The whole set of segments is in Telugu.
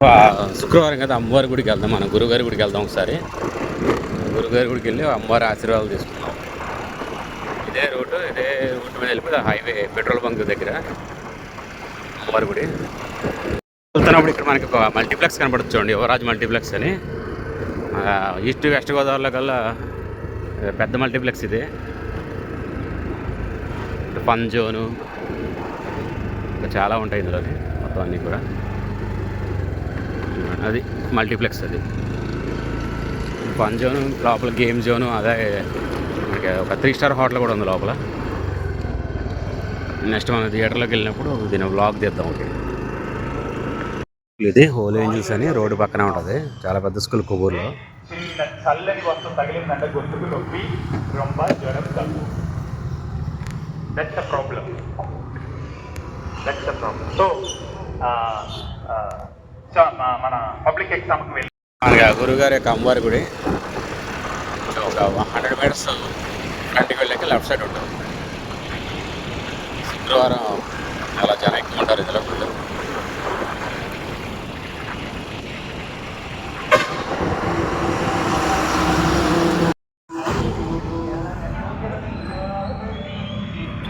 శుక్రవారం కదా అమ్మవారి గుడికి వెళ్దాం, మనం గురుగారి గుడికి వెళ్దాం. ఒకసారి గురుగారి గుడికి వెళ్ళి అమ్మవారి ఆశీర్వాదాలు తీసుకుందాం. ఇదే రూట్ మీద వెళ్ళిపోయి హైవే పెట్రోల్ బంక్ దగ్గర అమ్మవారి గుడి వెళ్తున్నప్పుడు ఇక్కడ మనకి ఒక మల్టీప్లెక్స్ కనపడుతుంది చూడండి, యువరాజ్ మల్టీప్లెక్స్ అని. ఈస్ట్ వెస్ట్ గోదావరిలో కల్లా పెద్ద మల్టీప్లెక్స్ ఇది. ఫన్ జోను ఇంకా చాలా ఉంటాయి ఇందులోని, మొత్తం అన్నీ కూడా. అది మల్టీప్లెక్స్, అది ఫన్ జోను, లోపల గేమ్ జోను. అదే మనకి ఒక 3 స్టార్ హోటల్ కూడా ఉంది లోపల. నెక్స్ట్ మనం థియేటర్లోకి వెళ్ళినప్పుడు దీని వ్లాగ్ తీద్దాం. ఓకే, ఇది హోల్ ఏంజల్స్ అని రోడ్డు పక్కన ఉంటుంది, చాలా పెద్ద స్కూల్ కొవ్వూరులో. చల్లని వస్తువు తగిలిందంటే గొంతుకు నొప్పి, రొంబ, జ్వరం, దగ్గు. That's a problem. సో మన పబ్లిక్ ఎగ్జామ్కి వెళ్ళి మనకి గురుగారి యొక్క అమ్మవారి గుడి ఒక 100 మీటర్స్ ఫ్రంట్కి వెళ్ళాక లెఫ్ట్ సైడ్ ఉంటుంది. శుక్రవారం చాలా జనం ఎక్కువ ఉంటారు ఇందులో. ఫుల్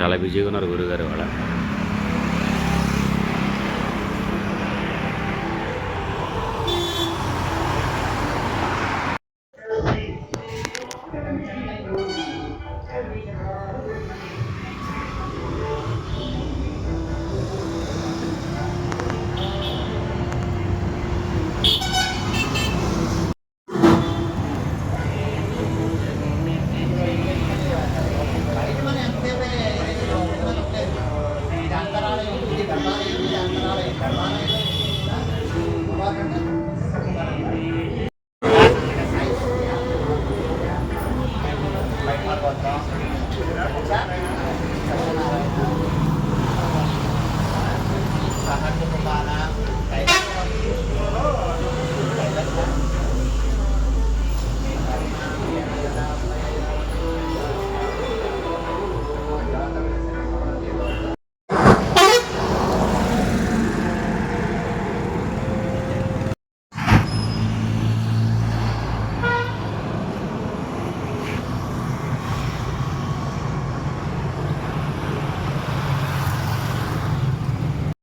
చాలా బిజీగా ఉన్నారు గురుగారు వాళ్ళ.